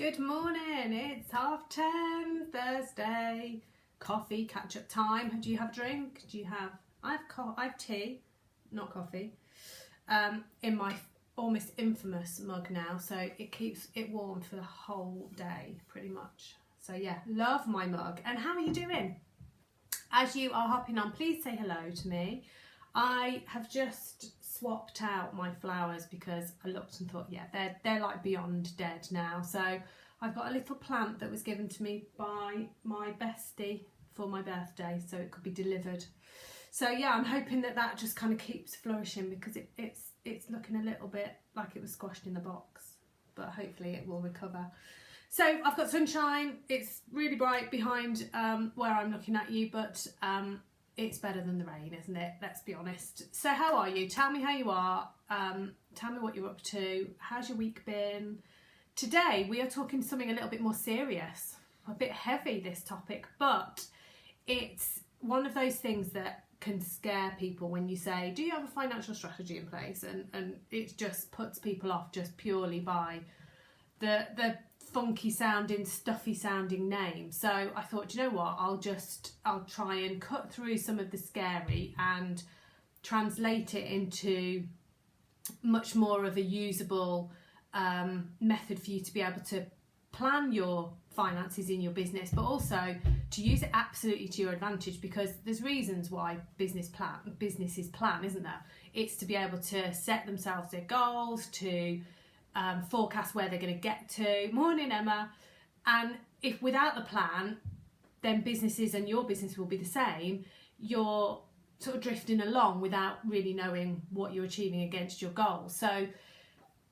Good morning, it's 10:30, Thursday. Coffee, catch up time. Do you have a drink? I have tea, not coffee, in my almost infamous mug now, so it keeps it warm for the whole day, pretty much. So yeah, love my mug. And how are you doing? As you are hopping on, please say hello to me. I have just swapped out my flowers because I looked and thought, yeah, they're like beyond dead now. So I've got a little plant that was given to me by my bestie for my birthday, so it could be delivered. So yeah, I'm hoping that just kind of keeps flourishing because it's looking a little bit like it was squashed in the box, but hopefully it will recover. So I've got sunshine. It's really bright behind where I'm looking at you, but it's better than the rain, isn't it? Let's be honest. So how are you? Tell me how you are. Tell me what you're up to. How's your week been? Today we are talking something a little bit more serious, a bit heavy, this topic, but it's one of those things that can scare people when you say, do you have a financial strategy in place? And it just puts people off just purely by the funky sounding, stuffy sounding name. So I thought, do you know what, I'll try and cut through some of the scary and translate it into much more of a usable method for you to be able to plan your finances in your business, but also to use it absolutely to your advantage, because there's reasons why businesses plan, isn't there? It's to be able to set themselves their goals, to forecast where they're going to get to. Morning, Emma. And if without the plan, then businesses and your business will be the same. You're sort of drifting along without really knowing what you're achieving against your goals. So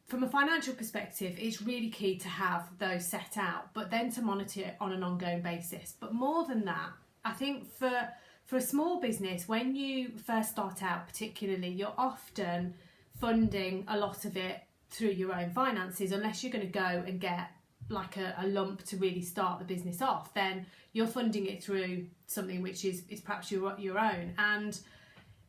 from a financial perspective, it's really key to have those set out, but then to monitor it on an ongoing basis. But more than that, I think for a small business, when you first start out particularly, you're often funding a lot of it through your own finances. Unless you're going to go and get like a lump to really start the business off, then you're funding it through something which is perhaps your own. And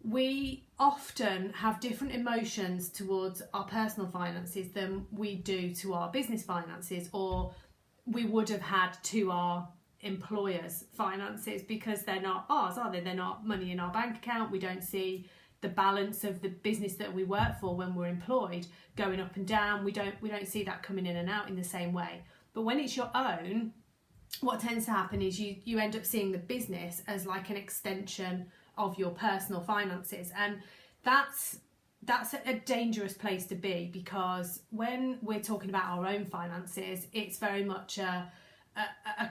we often have different emotions towards our personal finances than we do to our business finances, or we would have had to our employers' finances, because they're not ours, are they? They're not money in our bank account. We don't see the balance of the business that we work for when we're employed going up and down. We don't see that coming in and out in the same way. But when it's your own, what tends to happen is you end up seeing the business as like an extension of your personal finances, and that's a dangerous place to be, because when we're talking about our own finances, it's very much a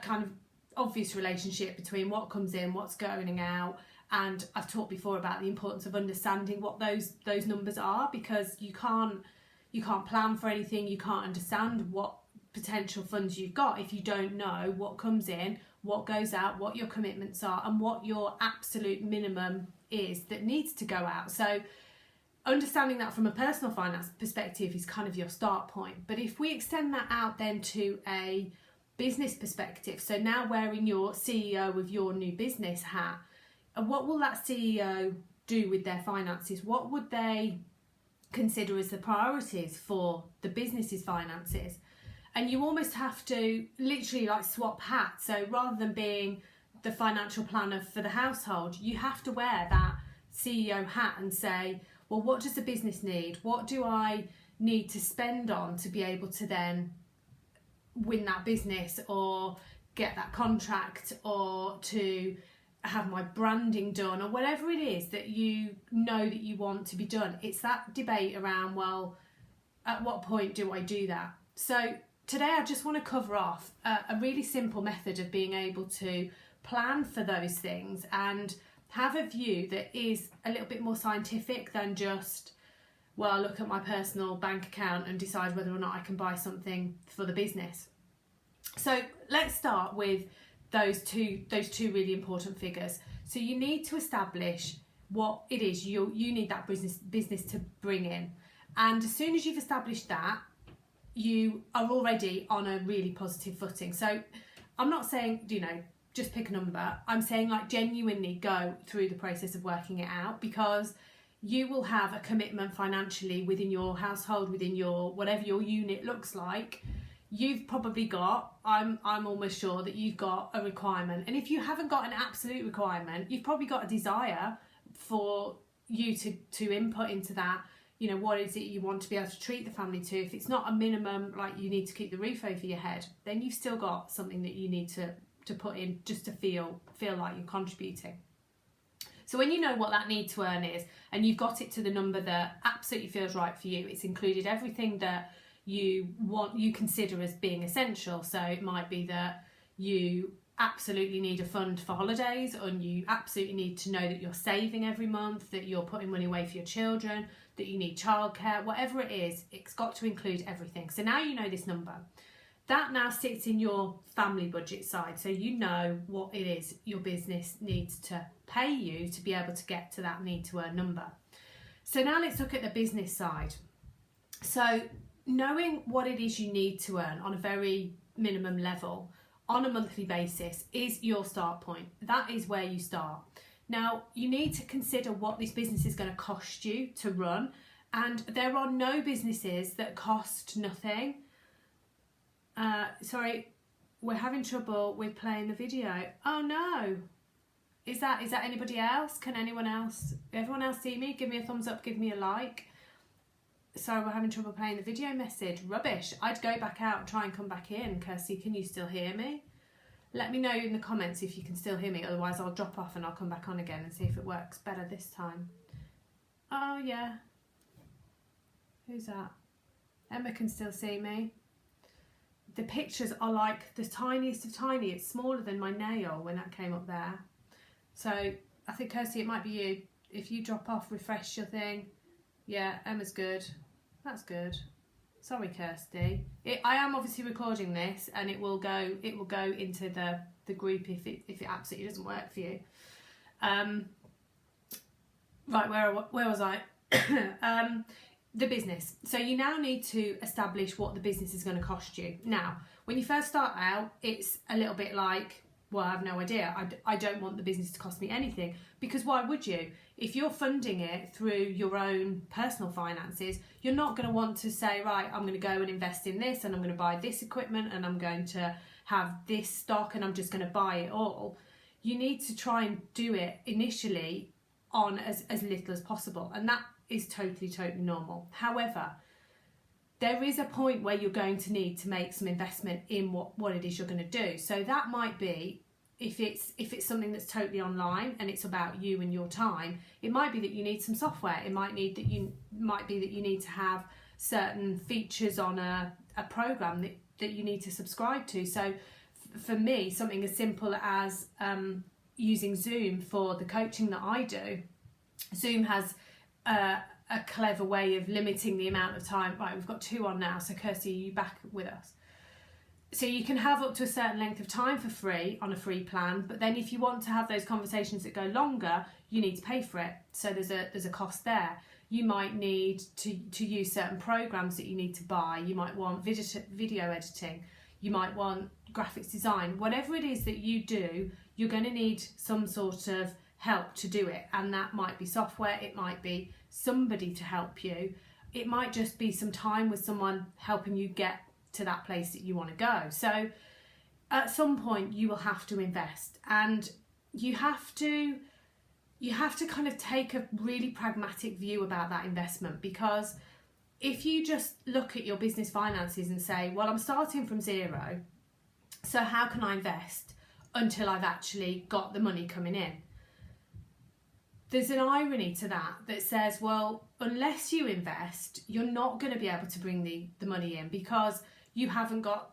kind of obvious relationship between what comes in, what's going out. And I've talked before about the importance of understanding what those numbers are, because you can't plan for anything. You can't understand what potential funds you've got if you don't know what comes in, what goes out, what your commitments are, and what your absolute minimum is that needs to go out. So understanding that from a personal finance perspective is kind of your start point. But if we extend that out then to a business perspective, so now wearing your CEO of your new business hat, what will that CEO do with their finances? What would they consider as the priorities for the business's finances? And you almost have to literally like swap hats. So rather than being the financial planner for the household, you have to wear that CEO hat and say, well, what does the business need? What do I need to spend on to be able to then win that business, or get that contract, or to have my branding done, or whatever it is that you know that you want to be done? It's that debate around, well, at what point do I do that? So today I just want to cover off a really simple method of being able to plan for those things and have a view that is a little bit more scientific than just, well, look at my personal bank account and decide whether or not I can buy something for the business. So let's start with those two really important figures. So you need to establish what it is you need that business to bring in. And as soon as you've established that, you are already on a really positive footing. So I'm not saying, just pick a number. I'm saying like genuinely go through the process of working it out, because you will have a commitment financially within your household, within your whatever your unit looks like. you've probably got, I'm almost sure that you've got a requirement. And if you haven't got an absolute requirement, you've probably got a desire for you to input into that. You know, what is it you want to be able to treat the family to? If it's not a minimum, like you need to keep the roof over your head, then you've still got something that you need to put in just to feel like you're contributing. So when you know what that need to earn is, and you've got it to the number that absolutely feels right for you, it's included everything that you consider as being essential. So it might be that you absolutely need a fund for holidays, and you absolutely need to know that you're saving every month, that you're putting money away for your children, that you need childcare, whatever it is, it's got to include everything. So now you know this number. That now sits in your family budget side, so you know what it is your business needs to pay you to be able to get to that need to earn number. So now let's look at the business side. So knowing what it is you need to earn on a very minimum level on a monthly basis is your start point. That is where you start. Now you need to consider what this business is going to cost you to run, and there are no businesses that cost nothing. Sorry, we're having trouble with playing the video. Oh no. Is that anybody else? Can everyone else see me? Give me a thumbs up, give me a like. Sorry, we're having trouble playing the video message. Rubbish. I'd go back out and try and come back in. Kirsty, can you still hear me? Let me know in the comments if you can still hear me. Otherwise I'll drop off and I'll come back on again and see if it works better this time. Oh yeah. Who's that? Emma can still see me. The pictures are like the tiniest of tiny. It's smaller than my nail when that came up there. So I think, Kirsty, it might be you. If you drop off, refresh your thing. Yeah, Emma's good. That's good. Sorry, Kirsty. I am obviously recording this, and it will go into the group if it absolutely doesn't work for you. Right, where was I? The business. So you now need to establish what the business is going to cost you. Now, when you first start out, it's a little bit like, well, I have no idea. I don't want the business to cost me anything, because why would you? If you're funding it through your own personal finances, you're not going to want to say, right, I'm going to go and invest in this, and I'm going to buy this equipment, and I'm going to have this stock, and I'm just going to buy it all. You need to try and do it initially on as little as possible, and that is totally normal. However, there is a point where you're going to need to make some investment in what it is you're going to do. So that might be, if it's something that's totally online and it's about you and your time, it might be that you need some software. It might be that you need to have certain features on a program that you need to subscribe to. So for me, something as simple as using Zoom for the coaching that I do. Zoom has a clever way of limiting the amount of time. Right, we've got 2 on now, so Kirsty, are you back with us? So you can have up to a certain length of time for free on a free plan, but then if you want to have those conversations that go longer, you need to pay for it. So there's a cost there. You might need to use certain programs that you need to buy. You might want video editing. You might want graphics design. Whatever it is that you do, you're going to need some sort of help to do it, and that might be software, it might be somebody to help you, it might just be some time with someone helping you get to that place that you want to go. So at some point you will have to invest, and you have to kind of take a really pragmatic view about that investment, because if you just look at your business finances and say, well, I'm starting from zero, so how can I invest until I've actually got the money coming in? There's an irony to that says, well, unless you invest, you're not going to be able to bring the money in, because you haven't got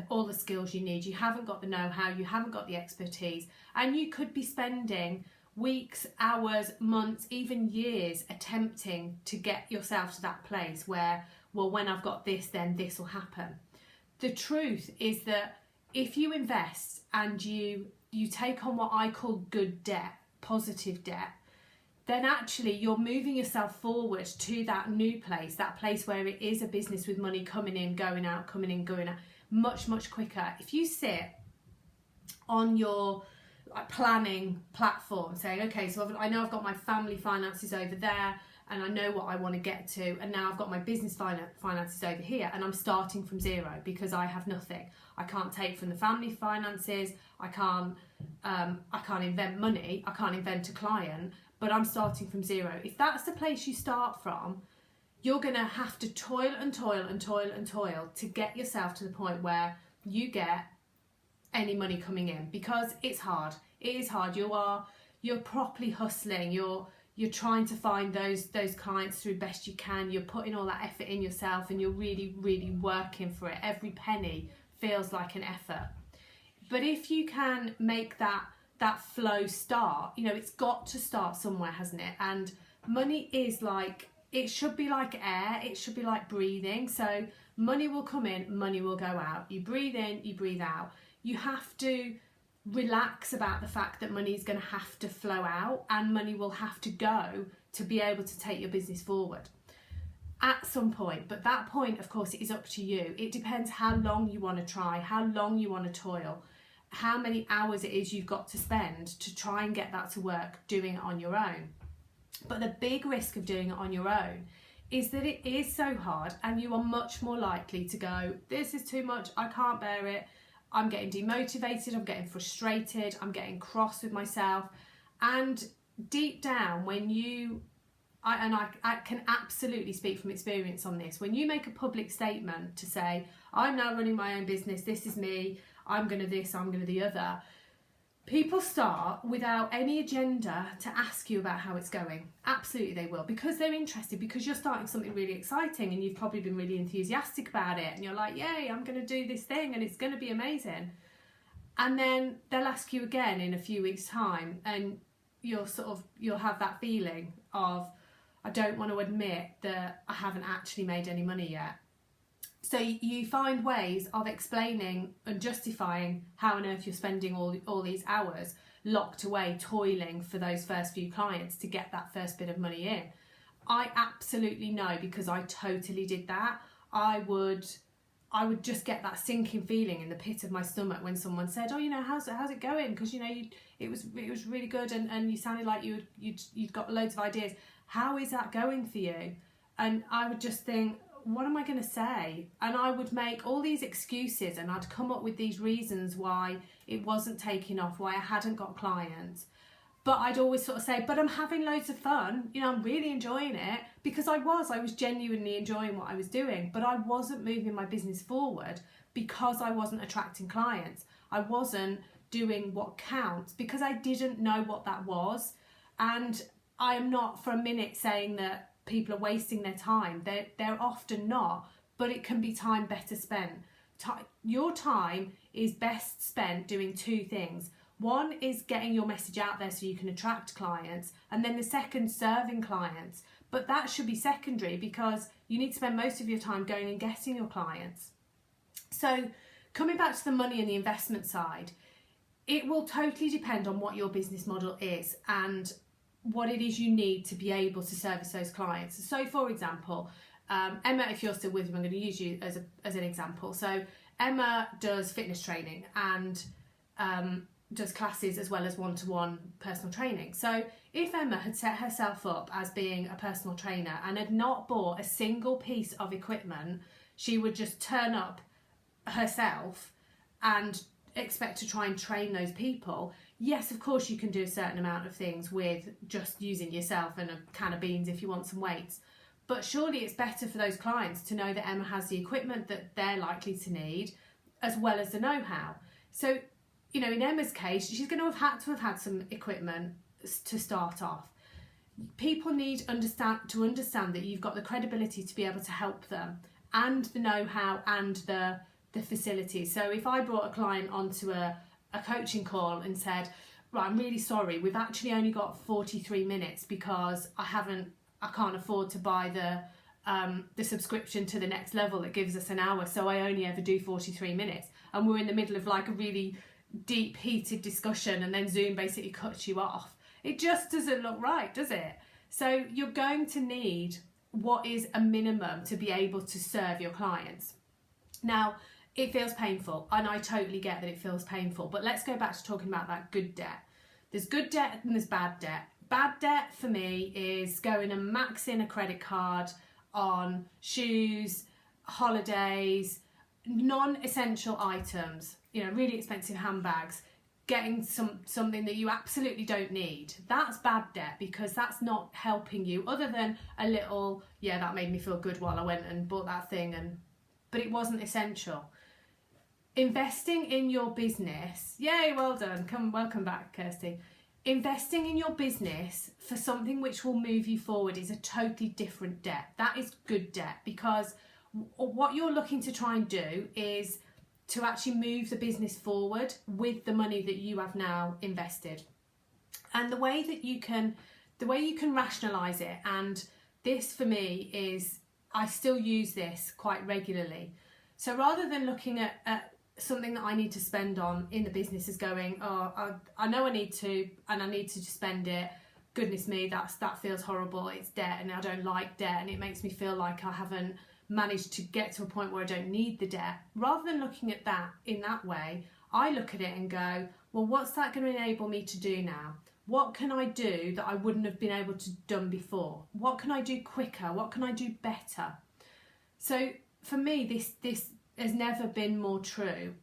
all the skills you need, you haven't got the know-how, you haven't got the expertise, and you could be spending weeks, hours, months, even years attempting to get yourself to that place where, well, when I've got this, then this will happen. The truth is that if you invest and you take on what I call good debt, positive debt, then actually you're moving yourself forward to that new place, that place where it is a business with money coming in, going out, coming in, going out, much quicker. If you sit on your planning platform saying, okay, so I know I've got my family finances over there, and I know what I want to get to, and now I've got my business finances over here, and I'm starting from zero because I have nothing. I can't take from the family finances. I can't invent money. I can't invent a client, but I'm starting from zero. If that's the place you start from, you're going to have to toil and toil and toil and toil to get yourself to the point where you get any money coming in, because it's hard. It is hard. You're properly hustling. You're trying to find those clients through best you can. You're putting all that effort in yourself, and you're really, really working for it. Every penny feels like an effort. But if you can make that flow start, it's got to start somewhere, hasn't it? And money is like, it should be like air. It should be like breathing. So money will come in, money will go out. You breathe in, you breathe out. You have to relax about the fact that money is going to have to flow out, and money will have to go to be able to take your business forward at some point. But that point, of course, it is up to you. It depends how long you want to try, how long you want to toil, how many hours it is you've got to spend to try and get that to work doing it on your own. But the big risk of doing it on your own is that it is so hard, and you are much more likely to go, this is too much, I can't bear it, I'm getting demotivated, I'm getting frustrated, I'm getting cross with myself. And deep down, when I can absolutely speak from experience on this, when you make a public statement to say, I'm now running my own business, this is me, I'm going to this, I'm going to the other, people start without any agenda to ask you about how it's going. Absolutely they will, because they're interested, because you're starting something really exciting and you've probably been really enthusiastic about it, and you're like, yay, I'm going to do this thing and it's going to be amazing. And then they'll ask you again in a few weeks' time, and you'll have that feeling of, I don't want to admit that I haven't actually made any money yet. So you find ways of explaining and justifying how on earth you're spending all these hours locked away, toiling for those first few clients to get that first bit of money in. I absolutely know, because I totally did that. I would just get that sinking feeling in the pit of my stomach when someone said, oh, how's it going? Because, it was really good, and you sounded like you'd got loads of ideas. How is that going for you? And I would just think, what am I going to say? And I would make all these excuses, and I'd come up with these reasons why it wasn't taking off, why I hadn't got clients. But I'd always sort of say, but I'm having loads of fun. I'm really enjoying it, because I was genuinely enjoying what I was doing, but I wasn't moving my business forward because I wasn't attracting clients. I wasn't doing what counts because I didn't know what that was. And I am not for a minute saying that people are wasting their time. They're often not, but it can be time better spent. Your time is best spent doing two things. One is getting your message out there so you can attract clients, and then the second, serving clients. But that should be secondary, because you need to spend most of your time going and getting your clients. So coming back to the money and the investment side, it will totally depend on what your business model is and what it is you need to be able to service those clients. So for example, Emma, if you're still with me, I'm going to use you as an example. So Emma does fitness training and does classes as well as one-to-one personal training. So if Emma had set herself up as being a personal trainer and had not bought a single piece of equipment, she would just turn up herself and expect to try and train those people. Yes, of course you can do a certain amount of things with just using yourself and a can of beans if you want some weights, but surely it's better for those clients to know that Emma has the equipment that they're likely to need, as well as the know-how. So, in Emma's case, she's going to have had some equipment to start off. People need to understand that you've got the credibility to be able to help them, and the know-how and the facilities. So if I brought a client onto a coaching call and said, right, I'm really sorry, we've actually only got 43 minutes because I can't afford to buy the subscription to the next level that gives us an hour, so I only ever do 43 minutes, and we're in the middle of like a really deep heated discussion, and then Zoom basically cuts you off. It just doesn't look right, does it? So you're going to need what is a minimum to be able to serve your clients. Now, it feels painful, and I totally get that it feels painful, but let's go back to talking about that good debt. There's good debt and there's bad debt. bad debt for me is going and maxing a credit card on shoes, holidays, non-essential items, really expensive handbags, getting something that you absolutely don't need. That's bad debt, because that's not helping you, other than a little, yeah, that made me feel good while I went and bought that thing, but it wasn't essential. Investing in your business, yay, well done, welcome back, Kirsty. Investing in your business for something which will move you forward is a totally different debt. That is good debt, because what you're looking to try and do is to actually move the business forward with the money that you have now invested. And the way you can rationalize it, and this for me is, I still use this quite regularly. So rather than looking at something that I need to spend on in the business as going, I know I need to, and I need to just spend it. Goodness me, that feels horrible. It's debt, and I don't like debt, and it makes me feel like I haven't managed to get to a point where I don't need the debt. Rather than looking at that in that way, I look at it and go, well, what's that going to enable me to do now? What can I do that I wouldn't have been able to done before? What can I do quicker? What can I do better? So for me, this has never been more true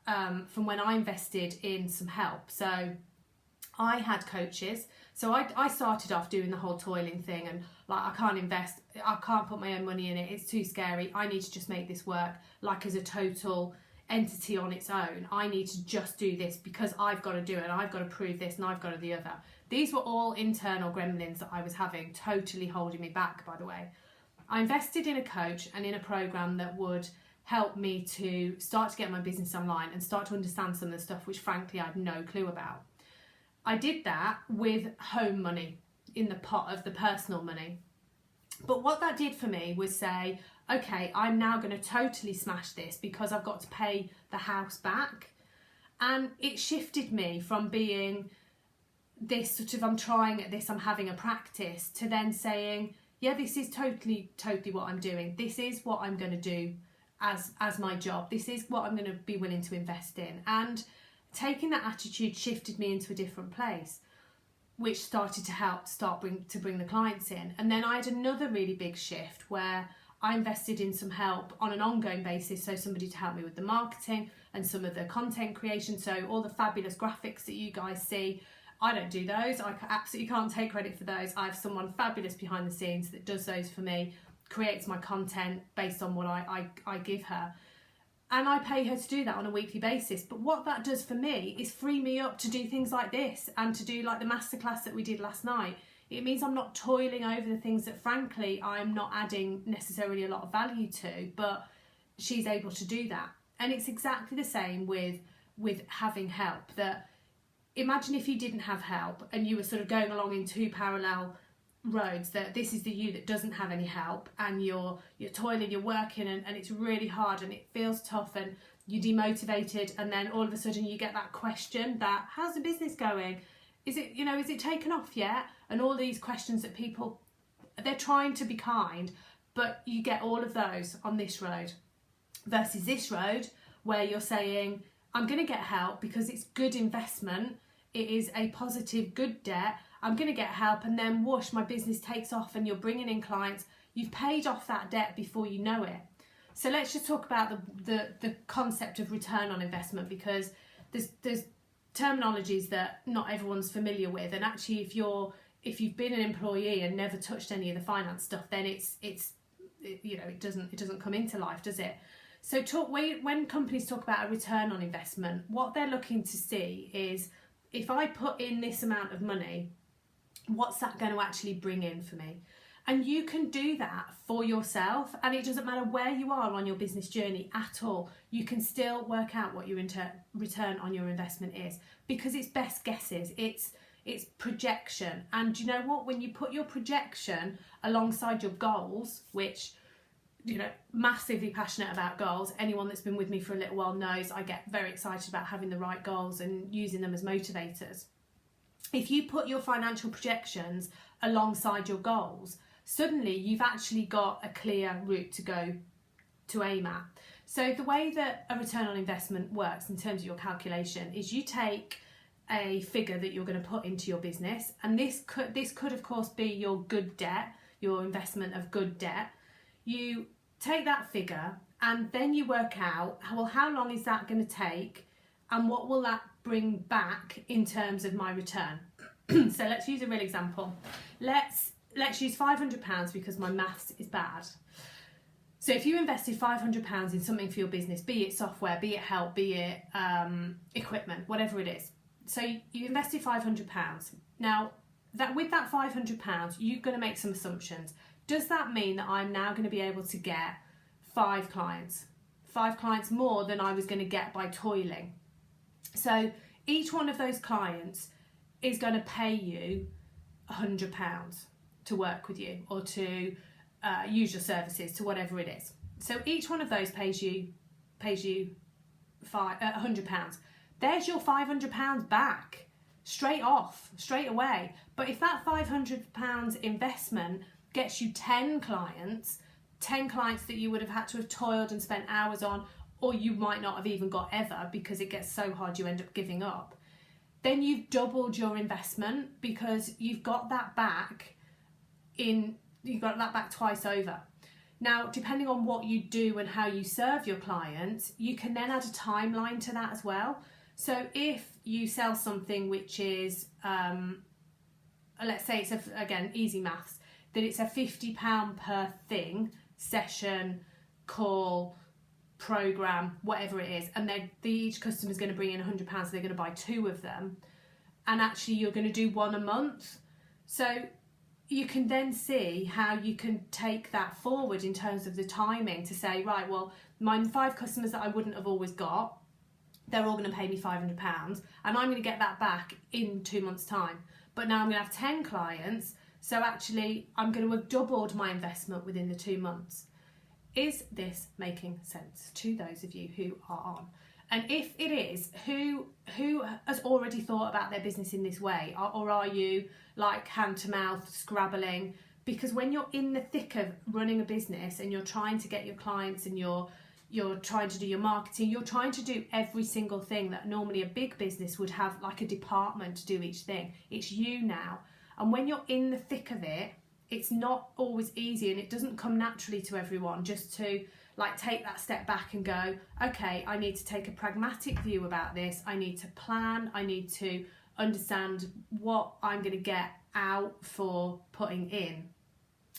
from when I invested in some help. So I had coaches. So I started off doing the whole toiling thing, and like, I can't invest, I can't put my own money in it, it's too scary, I need to just make this work like as a total entity on its own. I need to just do this because I've got to do it, and I've got to prove this, and I've got to the other. These were all internal gremlins that I was having, totally holding me back, by the way. I invested in a coach and in a program that would help me to start to get my business online and start to understand some of the stuff which frankly I had no clue about. I did that with home money in the pot of the personal money. But what that did for me was say, okay, I'm now going to totally smash this because I've got to pay the house back. And it shifted me from being this sort of, I'm trying at this, I'm having a practice, to then saying, yeah, this is totally what I'm doing. This is what I'm going to do as my job. This is what I'm going to be willing to invest in. And taking that attitude shifted me into a different place, which started to help bring the clients in. And then I had another really big shift where I invested in some help on an ongoing basis, so somebody to help me with the marketing and some of the content creation. So all the fabulous graphics that you guys see, I don't do those. I absolutely can't take credit for those. I have someone fabulous behind the scenes that does those for me, creates my content based on what I give her. And I pay her to do that on a weekly basis. But what that does for me is free me up to do things like this and to do like the masterclass that we did last night. It means I'm not toiling over the things that frankly I'm not adding necessarily a lot of value to, but she's able to do that. And it's exactly the same with having help. That imagine if you didn't have help and you were sort of going along in two parallel roads, that this is the you that doesn't have any help, and you're toiling, you're working, and it's really hard and it feels tough and you're demotivated, and then all of a sudden you get that question that, how's the business going? Is it taken off yet? And all these questions that people, they're trying to be kind, but you get all of those on this road versus this road where you're saying, I'm going to get help because it's good investment, it is a positive good debt, I'm going to get help, and then whoosh, my business takes off and you're bringing in clients. You've paid off that debt before you know it. So let's just talk about the concept of return on investment, because there's terminologies that not everyone's familiar with, and actually if you've been an employee and never touched any of the finance stuff, then it doesn't come into life, does it? So when companies talk about a return on investment, what they're looking to see is, if I put in this amount of money, what's that going to actually bring in for me? And you can do that for yourself, and it doesn't matter where you are on your business journey at all. You can still work out what your return on your investment is, because it's best guesses, it's projection. And you know what, when you put your projection alongside your goals, which, massively passionate about goals, anyone that's been with me for a little while knows I get very excited about having the right goals and using them as motivators. If you put your financial projections alongside your goals, suddenly you've actually got a clear route to go to aim at. So the way that a return on investment works in terms of your calculation is you take a figure that you're going to put into your business, and this could of course be your good debt, your investment of good debt. You take that figure and then you work out, well, how long is that going to take and what will that bring back in terms of my return. So let's use a real example. Let's use £500 because my maths is bad. So if you invested £500 in something for your business, be it software, be it help, be it equipment, whatever it is. So you invested £500. Now, with that £500, you're going to make some assumptions. Does that mean that I'm now going to be able to get 5 clients? 5 clients more than I was going to get by toiling. So each one of those clients is going to pay you £100 to work with you or to use your services, to whatever it is. So each one of those pays you £100. There's your £500 back straight away. But if that £500 investment gets you 10 clients that you would have had to have toiled and spent hours on, or you might not have even got ever because it gets so hard you end up giving up, then you've doubled your investment because you've got that back twice over. Now, depending on what you do and how you serve your clients, you can then add a timeline to that as well. So if you sell something which is, let's say it's, again, easy maths, that it's a £50 per thing, session, call, program, whatever it is, and each customer is going to bring in £100, so they're going to buy 2 of them, and actually you're going to do 1 a month. So you can then see how you can take that forward in terms of the timing to say, right, well, my 5 customers that I wouldn't have always got, they're all going to pay me £500, and I'm going to get that back in 2 months' time. But now I'm going to have 10 clients, so actually I'm going to have doubled my investment within the 2 months. Is this making sense to those of you who are on? And if it is, who has already thought about their business in this way? Or are you like hand to mouth, scrabbling? Because when you're in the thick of running a business and you're trying to get your clients and you're trying to do your marketing, you're trying to do every single thing that normally a big business would have like a department to do each thing. It's you now. And when you're in the thick of it, it's not always easy, and it doesn't come naturally to everyone just to like take that step back and go, okay, I need to take a pragmatic view about this. I need to plan. I need to understand what I'm going to get out for putting in.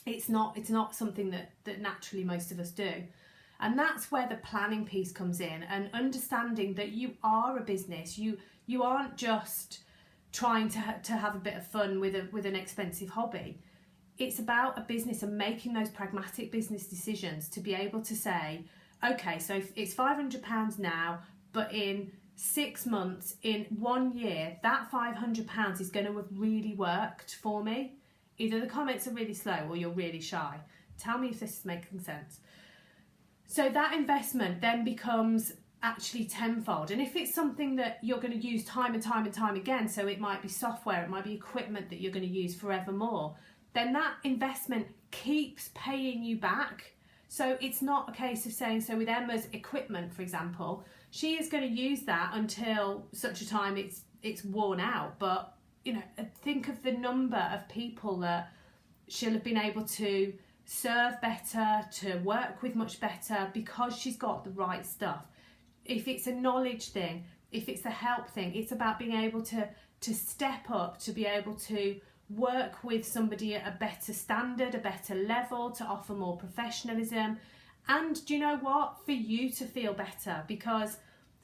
It's not something that naturally most of us do. And that's where the planning piece comes in, and understanding that you are a business. You aren't just trying to have a bit of fun with an expensive hobby. It's about a business and making those pragmatic business decisions to be able to say, okay, so it's £500 now, but in 6 months, in 1 year, that £500 is going to have really worked for me. Either the comments are really slow or you're really shy. Tell me if this is making sense. So that investment then becomes actually tenfold. And if it's something that you're going to use time and time and time again, so it might be software, it might be equipment that you're going to use forevermore, then that investment keeps paying you back. So it's not a case of saying, so with Emma's equipment, for example, she is going to use that until such a time it's worn out. But, you know, think of the number of people that she'll have been able to serve better, to work with much better, because she's got the right stuff. If it's a knowledge thing, if it's a help thing, it's about being able to step up, to be able to work with somebody at a better standard, a better level, to offer more professionalism. And do you know what? For you to feel better, because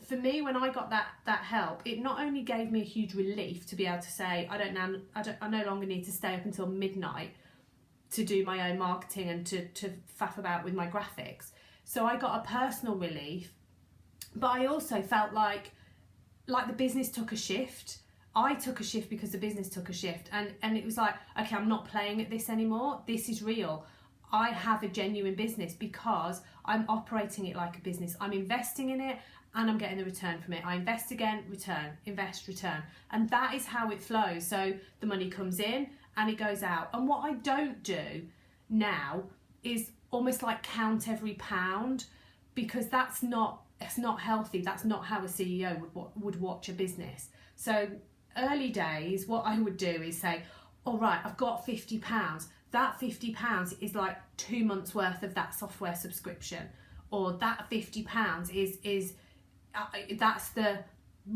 for me, when I got that help, it not only gave me a huge relief to be able to say, I no longer need to stay up until midnight to do my own marketing and to faff about with my graphics. So I got a personal relief, but I also felt like the business took a shift. I took a shift because the business took a shift, and it was like, okay, I'm not playing at this anymore. This is real. I have a genuine business because I'm operating it like a business. I'm investing in it and I'm getting the return from it. I invest again, return, invest, return. And that is how it flows. So the money comes in and it goes out. And what I don't do now is almost like count every pound, because it's not healthy. That's not how a CEO would watch a business. So early days, what I would do is say, all right, I've got £50. That £50 is like 2 months worth of that software subscription, or that £50 is that's the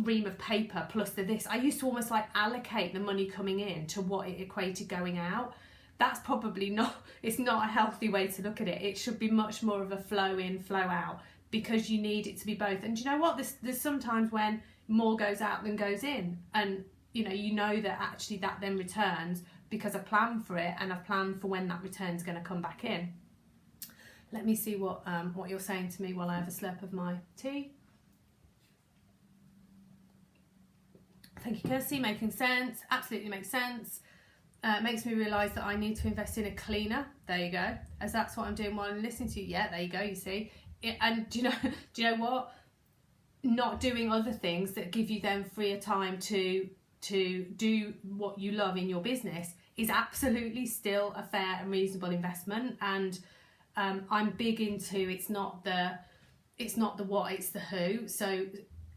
ream of paper plus the this. I used to almost like allocate the money coming in to what it equated going out. That's probably not, it's not a healthy way to look at it. It should be much more of a flow in, flow out, because you need it to be both. And do you know what? There's sometimes when more goes out than goes in, and you know that actually that then returns because I planned for it and I've planned for when that return's going to come back in. Let me see what you're saying to me while I have a slurp of my tea. Thank you, Kirsty. Making sense. Absolutely makes sense. Makes me realise that I need to invest in a cleaner. There you go. As that's what I'm doing while I'm listening to you. Yeah, there you go. You see. And do you know what? Not doing other things that give you then freer time to do what you love in your business is absolutely still a fair and reasonable investment. And I'm big into it's not the what, it's the who. So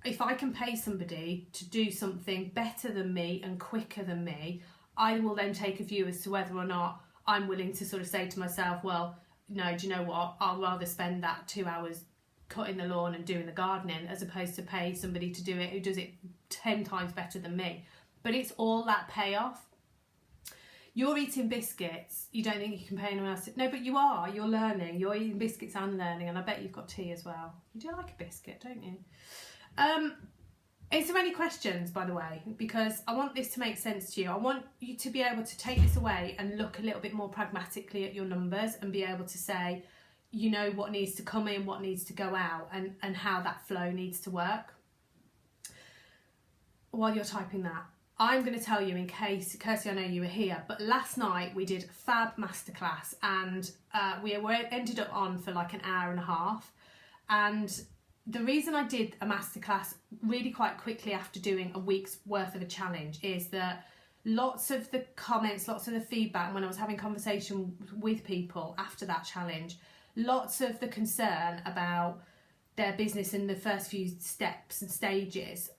if I can pay somebody to do something better than me and quicker than me, I will then take a view as to whether or not I'm willing to sort of say to myself, well, no, do you know what? I'll rather spend that 2 hours cutting the lawn and doing the gardening as opposed to pay somebody to do it who does it 10 times better than me. But it's all that payoff. You're eating biscuits. You don't think you can pay anyone else? No, but you are. You're learning. You're eating biscuits and learning, and I bet you've got tea as well. You do like a biscuit, don't you? Is there any questions, by the way? Because I want this to make sense to you. I want you to be able to take this away and look a little bit more pragmatically at your numbers and be able to say, what needs to come in, what needs to go out, and how that flow needs to work. While you're typing that, I'm going to tell you, in case, Kirsty, I know you were here, but last night we did a fab masterclass, and we ended up on for like an hour and a half. And the reason I did a masterclass really quite quickly after doing a week's worth of a challenge is that lots of the comments, lots of the feedback when I was having conversation with people after that challenge, lots of the concern about their business in the first few steps and stages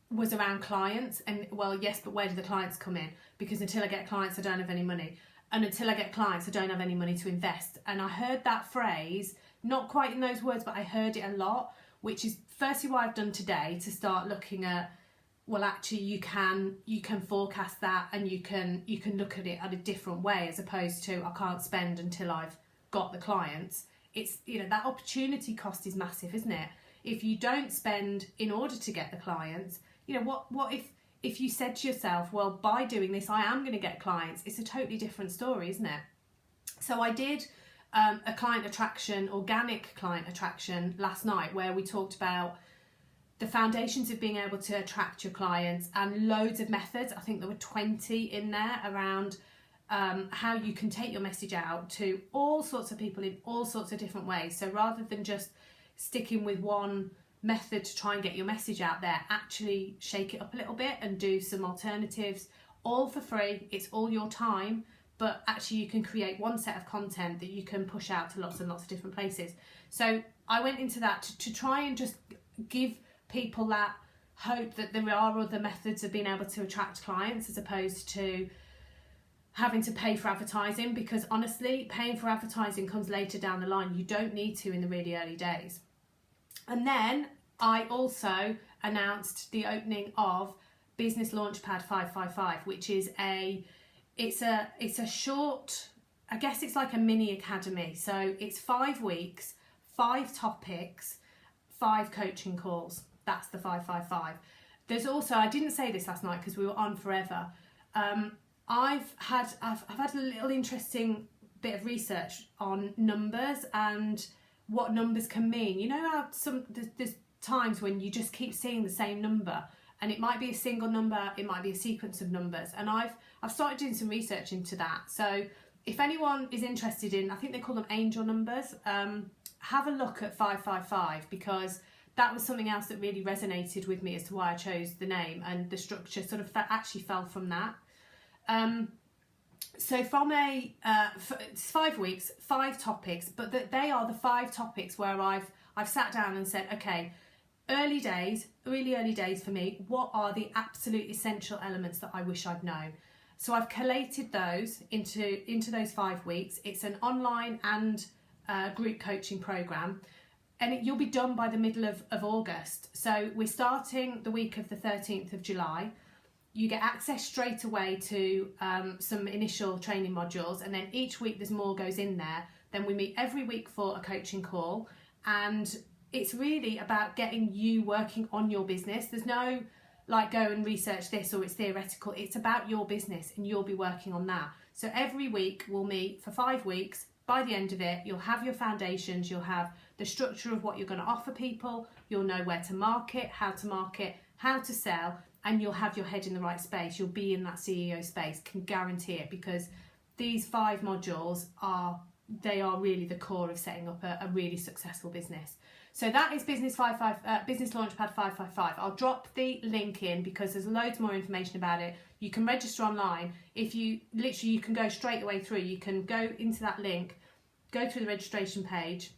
was around clients. And well, yes, but where do the clients come in? Because until I get clients, I don't have any money. And until I get clients, I don't have any money to invest. And I heard that phrase, not quite in those words, but I heard it a lot, which is firstly what I've done today, to start looking at, well, actually you can forecast that, and you can look at it at a different way, as opposed to I can't spend until I've got the clients. It's, that opportunity cost is massive, isn't it? If you don't spend in order to get the clients, what if you said to yourself, well, by doing this I am going to get clients? It's a totally different story, isn't it? So I did a client attraction, organic client attraction last night, where we talked about the foundations of being able to attract your clients and loads of methods. I think there were 20 in there around how you can take your message out to all sorts of people in all sorts of different ways. So rather than just sticking with one method to try and get your message out there, actually shake it up a little bit and do some alternatives, all for free. It's all your time, but actually you can create one set of content that you can push out to lots and lots of different places. So I went into that to try and just give people that hope that there are other methods of being able to attract clients, as opposed to having to pay for advertising, because honestly, paying for advertising comes later down the line. You don't need to in the really early days. And then I also announced the opening of Business Launchpad 555, which is it's a short, I guess it's like a mini academy. So it's 5 weeks, 5 topics, 5 coaching calls. That's the 555. There's also, I didn't say this last night because we were on forever. I've had a little interesting bit of research on numbers and what numbers can mean. How there's times when you just keep seeing the same number, and it might be a single number, it might be a sequence of numbers. And I've started doing some research into that. So if anyone is interested in, I think they call them angel numbers, have a look at 555, because that was something else that really resonated with me as to why I chose the name, and the structure sort of actually fell from that. So from it's 5 weeks, 5 topics, but they are the 5 topics where I've sat down and said, okay, early days, really early days for me, what are the absolute essential elements that I wish I'd known? So I've collated those into those 5 weeks. It's an online and group coaching program, and you'll be done by the middle of August. So we're starting the week of the 13th of July. You get access straight away to some initial training modules, and then each week there's more goes in there. Then we meet every week for a coaching call, and it's really about getting you working on your business. There's no like go and research this or it's theoretical. It's about your business and you'll be working on that. So every week we'll meet for 5 weeks. By the end of it, you'll have your foundations, you'll have the structure of what you're going to offer people, you'll know where to market, how to sell, and you'll have your head in the right space. You'll be in that CEO space, can guarantee it, because these 5 modules are really the core of setting up a really successful business. So that is Business Launchpad 555. I'll drop the link in because there's loads more information about it. You can register online. If you can go straight away through. You can go into that link, go through the registration page,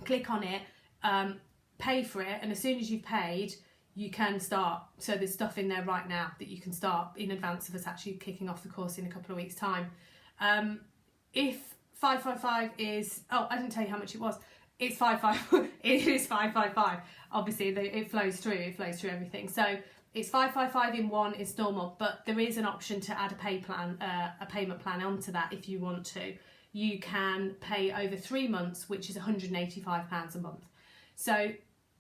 click on it, pay for it, and as soon as you've paid, you can start. So there's stuff in there right now that you can start in advance of us actually kicking off the course in a couple of weeks' time. If 555 is, I didn't tell you how much it was. It's 555. It is 555. Obviously, it flows through. It flows through everything. So it's 555 in one installment, but there is an option to add a payment plan onto that if you want to. You can pay over 3 months, which is £185 a month. So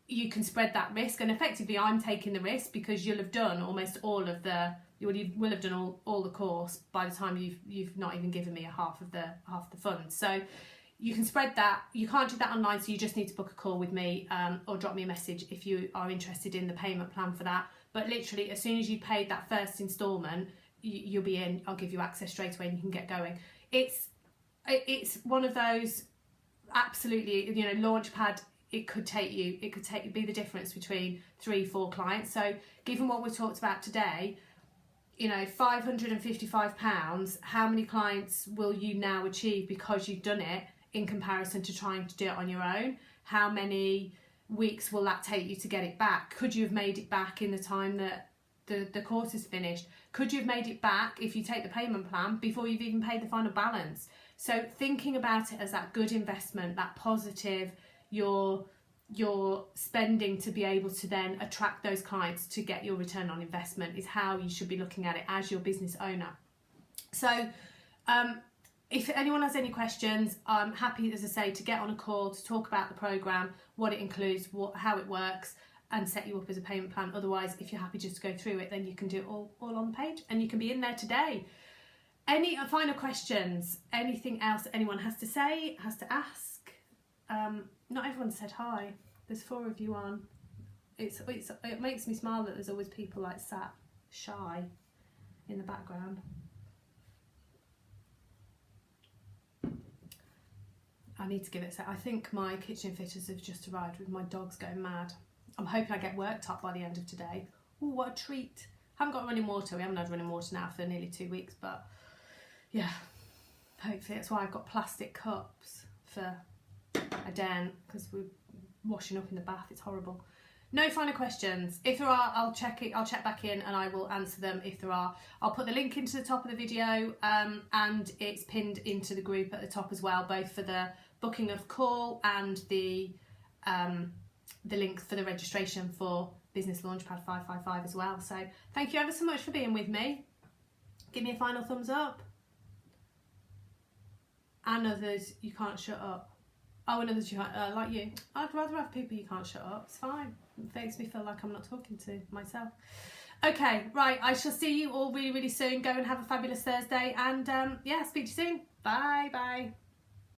you can spread that risk, and effectively, I'm taking the risk because you'll have done almost all of the. You will have done all the course by the time you've not even given me half the funds. So you can spread that. You can't do that online, so you just need to book a call with me or drop me a message if you are interested in the payment plan for that. But literally, as soon as you paid that first instalment, you'll be in. I'll give you access straight away and you can get going. It's one of those absolutely, Launchpad. It could be the difference between 3-4 clients. So given what we've talked about today, £555, how many clients will you now achieve because you've done it in comparison to trying to do it on your own? How many weeks will that take you to get it back? Could you have made it back in the time that the course is finished? Could you have made it back if you take the payment plan before you've even paid the final balance? So thinking about it as that good investment, that positive, you're spending to be able to then attract those clients to get your return on investment is how you should be looking at it as your business owner. So if anyone has any questions, I'm happy, as I say, to get on a call to talk about the programme, what it includes, how it works, and set you up as a payment plan. Otherwise, if you're happy just to go through it, then you can do it all on the page and you can be in there today. Any final questions? Anything else anyone has to say, has to ask? Not everyone said hi. There's 4 of you on. It makes me smile that there's always people like sat shy in the background. I need to give it a sec. I think my kitchen fitters have just arrived with my dogs going mad. I'm hoping I get worked up by the end of today. Oh, what a treat. Haven't got running water. We haven't had running water now for nearly 2 weeks, but yeah, hopefully that's why I've got plastic cups for a den, because we're washing up in the bath. It's horrible. No final questions. If there are, I'll check back in and I will answer them if there are. I'll put the link into the top of the video and it's pinned into the group at the top as well, both for the booking of call and the link for the registration for Business Launchpad 555 as well. So thank you ever so much for being with me. Give me a final thumbs up. And others, you can't shut up. Oh, and others, you can't, like you. I'd rather have people you can't shut up. It's fine. It makes me feel like I'm not talking to myself. Okay, right. I shall see you all really, really soon. Go and have a fabulous Thursday. And yeah, speak to you soon. Bye, bye.